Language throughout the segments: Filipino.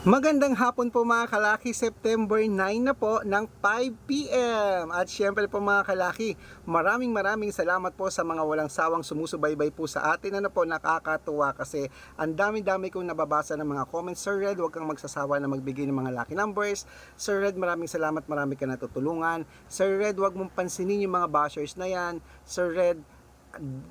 Magandang hapon po mga kalaki, September 9 na po ng 5 PM. At syempre po mga kalaki, maraming salamat po sa mga walang sawang sumusubaybay po sa atin. Ano po, nakakatuwa kasi ang dami-dami kong nababasa ng mga comments. Sir Red, huwag kang magsasawa na magbigay ng mga lucky numbers. Sir Red, maraming salamat, marami ka natutulungan. Sir Red, huwag mong pansinin yung mga bashers na yan. Sir Red,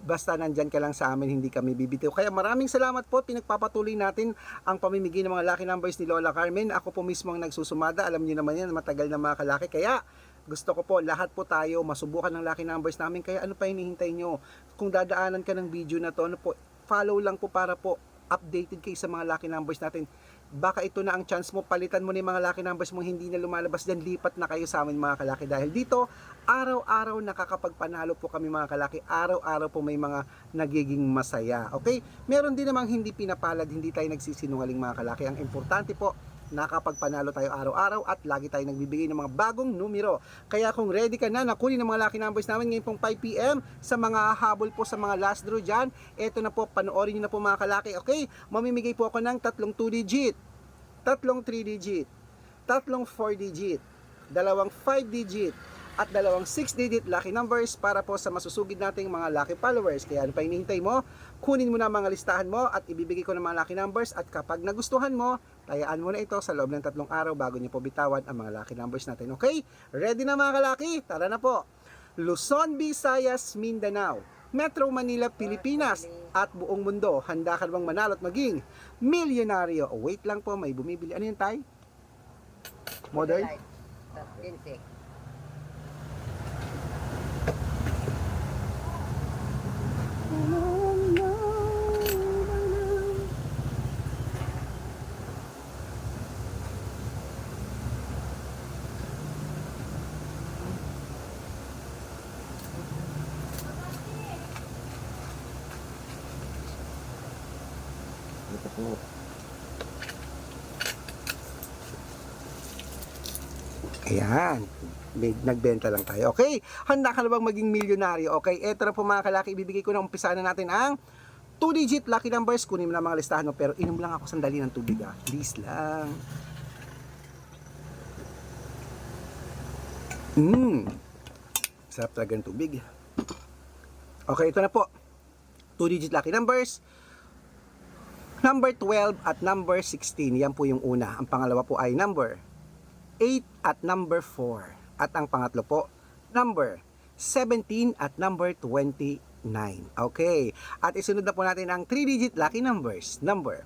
basta nandyan ka lang sa amin, hindi kami bibitiw. Kaya maraming salamat po, pinagpapatuloy natin ang pamimigay ng mga lucky numbers ni Lola Carmen. Ako po mismo ang nagsusumada, alam niyo naman yan, matagal na mga kalaki. Kaya gusto ko po, lahat po tayo masubukan ng lucky numbers namin. Kaya ano pa hinihintay nyo? Kung dadaanan ka ng video na to, ano po, follow lang po para po updated kayo sa mga lucky numbers natin. Baka ito na ang chance mo, palitan mo na yung mga lucky numbers mo hindi na lumalabas dyan, lipat na kayo sa amin mga kalaki. Dahil dito, araw-araw nakakapagpanalo po kami mga kalaki, araw-araw po may mga nagiging masaya. Okay? Meron din namang hindi pinapalad, hindi tayo nagsisinungaling mga kalaki. Ang importante po, nakapagpanalo tayo araw-araw at lagi tayo nagbibigay ng mga bagong numero. Kaya kung ready ka na nakunin ng mga lucky numbers namin ngayon pong 5 PM sa mga habol po sa mga last draw dyan, eto na po, panoorin nyo na po mga kalaki. Okay, mamimigay po ako ng tatlong 2 digit, tatlong 3 digit, tatlong 4 digit, dalawang 5 digit, at dalawang 6-digit lucky numbers para po sa masusugid nating mga lucky followers. Kaya ano pa hinihintay mo? Kunin mo na mga listahan mo at ibibigay ko ng mga lucky numbers, at kapag nagustuhan mo, tayaan mo na ito sa loob ng 3 araw bago niyo po bitawan ang mga lucky numbers natin. Okay? Ready na mga kalaki? Tara na po! Luzon, Visayas, Mindanao, Metro Manila, Pilipinas, at buong mundo. Handa ka bang manalo at maging milyonaryo? Oh, wait lang po, may bumibili. Ano yun, Tay? Modern? Ayan, nagbenta lang tayo. Okay, handa ka na bang maging milyonaryo? Okay, eto na po mga kalaki, ibibigay ko na, umpisa na natin ang 2-digit lucky numbers. Kunin mo na mga listahan mo, pero inom lang ako sandali ng tubig please lang. Sarap talaga ng tubig. Okay, ito na po, 2-digit lucky numbers. Number 12 at number 16, yan po yung una. Ang pangalawa po ay number 8 at number 4. At ang pangatlo po, number 17 at number 29. Okay. At isunod na po natin ang 3-digit lucky numbers. Number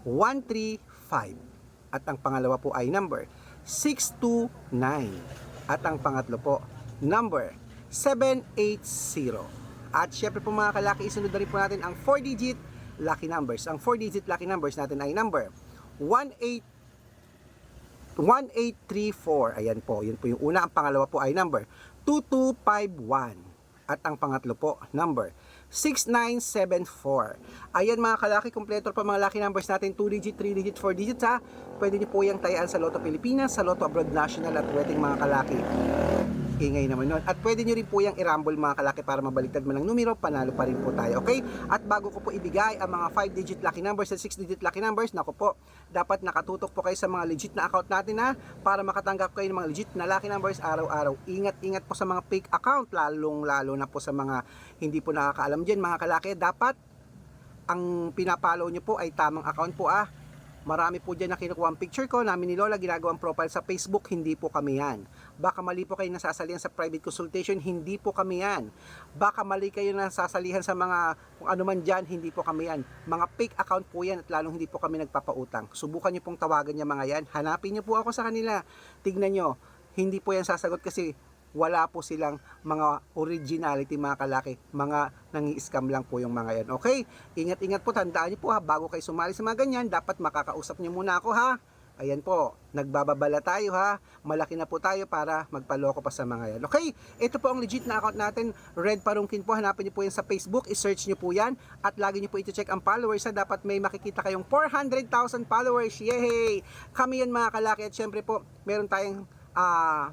135. At ang pangalawa po ay number 629. At ang pangatlo po, number 780. At syempre po mga kalaki, isunod na rin po natin ang 4-digit lucky numbers. Ang 4-digit lucky numbers natin ay number 1834. Ayan po, yun po yung una. Ang pangalawa po ay number 2251. At ang pangatlo po, number 6974. Ayan mga kalaki, kompleto pa mga lucky numbers natin. 2-digit, 3-digit, 4-digit ha. Pwede niyo po yung tayaan sa Lotto Pilipinas, sa Lotto Abroad National at wedding mga kalaki. Ingay naman nun. At pwede nyo rin po yung i-rumble mga kalaki para mabaliktad mo ng numero, panalo pa rin po tayo. Okay? At bago ko po ibigay ang mga 5-digit lucky numbers at 6-digit lucky numbers, naku po, dapat nakatutok po kayo sa mga legit na account natin ha, para makatanggap kayo ng mga legit na lucky numbers araw-araw. Ingat po sa mga fake account, lalo na po sa mga hindi po nakakaalam dyan mga kalaki. Dapat ang pinapollow nyo po ay tamang account po Marami po dyan na kinukuha ang picture ko, namin ni Lola, ginagawang profile sa Facebook, hindi po kami yan. Baka mali po kayo nasasalihan sa private consultation, hindi po kami yan. Baka mali kayo nasasalihan sa mga kung ano man dyan, hindi po kami yan. Mga fake account po yan at lalong hindi po kami nagpapautang. Subukan nyo pong tawagan niya mga yan, hanapin nyo po ako sa kanila. Tignan nyo, hindi po yan sasagot kasi wala po silang mga originality mga kalaki, mga nangi-scam lang po yung mga yan. Okay? Ingat po, tandaan niyo po bago kayo sumali sa mga ganyan, dapat makakausap niyo muna ako Ayan po, nagbababala tayo malaki na po tayo para magpaloko pa sa mga yan. Okay? Ito po ang legit na account natin, Red Parungkin po, hanapin niyo po yan sa Facebook, i-search niyo po yan, at lagi niyo po i-check ang followers dapat may makikita kayong 400,000 followers. Yay! Kami yan mga kalaki, at syempre po, meron tayong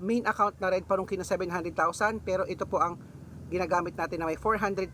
main account na Red Parungkin na 700,000, pero ito po ang ginagamit natin na may 400,000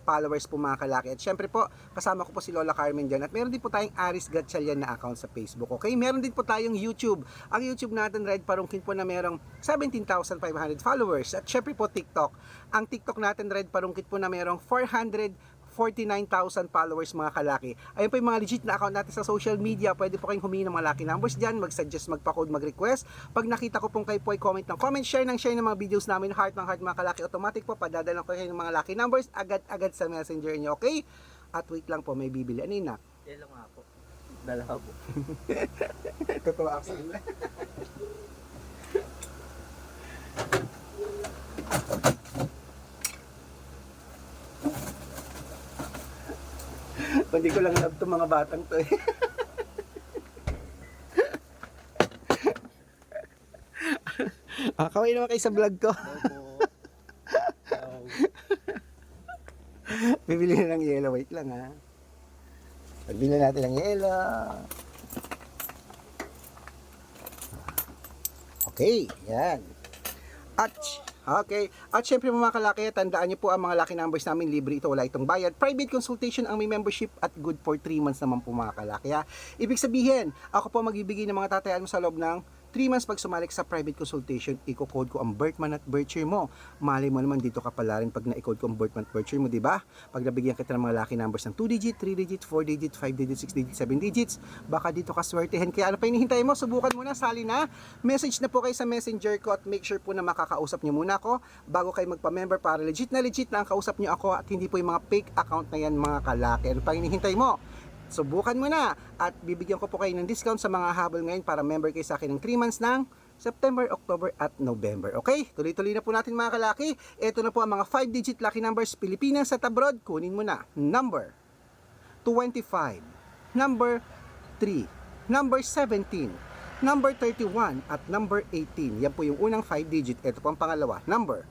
followers po mga kalaki. At syempre po, kasama ko po si Lola Carmen dyan. At meron din po tayong Aris Gatchalian na account sa Facebook. Okay? Meron din po tayong YouTube. Ang YouTube natin, Red Parungkin po na merong 17,500 followers. At syempre po TikTok. Ang TikTok natin, Red Parungkin po na merong 449,000 followers mga kalaki. Ayun po yung mga legit na account natin sa social media. Pwede po kayong humingi ng mga lucky numbers dyan, mag-suggest, magpa-code, mag-request. Pag nakita ko pong kayo po ay comment ng comment, share ng mga videos namin, heart ng heart mga kalaki, automatic po, padadalang ko kayo ng mga lucky numbers agad-agad sa messenger nyo, okay? At wait lang po, may bibili. Ano yun na? Yan lang nga po. Dalawa po. Totoo ako. Hindi ko lang love itong mga batang to eh. Kaway naman kayo sa vlog ko. Bibili na ng yelo. Wait lang ha. Pagbili natin ng yelo. Okay, yan. Okay. At syempre mga kalaki, tandaan niyo po ang mga lucky numbers namin, libre ito, wala itong bayad. Private consultation ang may membership at good for 3 months naman po mga kalaki. Ibig sabihin, ako po magbibigay ng mga tatayaan mo sa loob ng 3 months pag sumalik sa private consultation, i-code ko ang birth month at birth year mo. Malay mo naman dito ka pala rin pag na-code ko ang birth month, birth year mo, di ba? Pag nabigyan kita ng mga lucky numbers ng 2 digit, 3 digit, 4 digit, 5 digit, 6 digit, 7 digits, baka dito ka swertehin. Kaya ano pa hinihintay mo? Subukan mo na, sali na. Message na po kayo sa messenger ko at make sure po na makakausap niyo muna ako bago kayo magpa-member para legit na ang kausap niyo ako at hindi po yung mga fake account na yan mga kalaki. Ano pa hinihintay mo? Subukan mo na at bibigyan ko po kayo ng discount sa mga habol ngayon para member kayo sa akin ng 3 months ng September, October at November. Okay? Tuloy-tuloy na po natin mga kalaki. Ito na po ang mga 5-digit lucky numbers Pilipinas at abroad. Kunin mo na. Number 25, number 3, number 17, number 31 at number 18. Yan po yung unang 5-digit. Ito po ang pangalawa. Number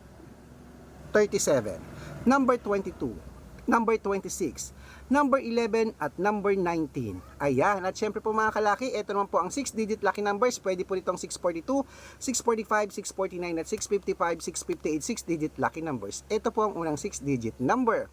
37, number 22, number 26, number 11 at number 19. Ayan, at syempre po mga kalaki, ito naman po ang 6-digit lucky numbers. Pwede po itong 642, 645, 649 at 655, 658, 6-digit lucky numbers. Ito po ang unang 6-digit. Number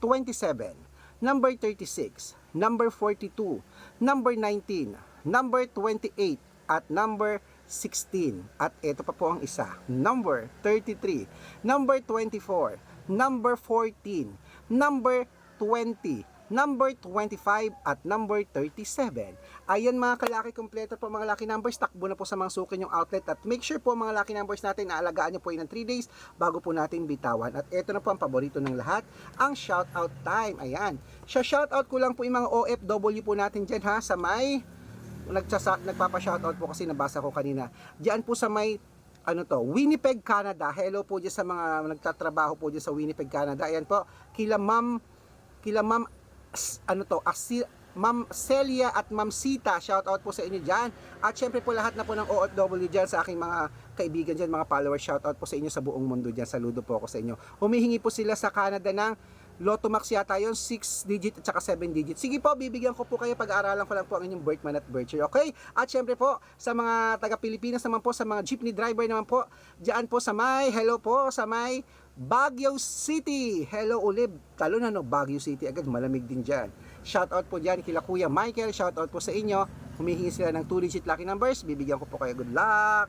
27, number 36, number 42, number 19, number 28 at number 16. At ito pa po ang isa. Number 33, number 24, number 14, number 20, number 25 at number 37. Ayan mga kalaki, kompleto po mga lucky numbers. Takbo na po sa mga sukin yung outlet at make sure po mga lucky numbers natin naalagaan nyo po yun ng 3 days bago po natin bitawan. At ito na po ang paborito ng lahat, ang shoutout time. Ayan, shoutout ko lang po yung mga OFW po natin dyan ha, sa may nagpapa-shoutout po kasi nabasa ko kanina. Diyan po sa may Winnipeg, Canada. Hello po dyan sa mga nagtatrabaho po dyan sa Winnipeg, Canada. Ayan po, kila Ma'am Ma'am Celia at Ma'am Sita, shout out po sa inyo dyan. At syempre po lahat na po ng OFW dyan sa aking mga kaibigan dyan, mga followers, shout out po sa inyo sa buong mundo dyan. Saludo po ako sa inyo. Humihingi po sila sa Canada ng Lotto Max yata yun, 6 digit at saka 7 digit. Sige po, bibigyan ko po kayo, pag-aaralan ko lang po ang inyong birth month at birth year, okay? At syempre po, sa mga taga-Pilipinas naman po, sa mga jeepney driver naman po, dyan po sa may, hello po, sa may Baguio City. Hello Ulib, talo na no, Baguio City agad, malamig din dyan. Shout out po dyan kila Kuya Michael, shout out po sa inyo. Humihingi sila ng 2 digit lucky numbers, bibigyan ko po kayo, good luck.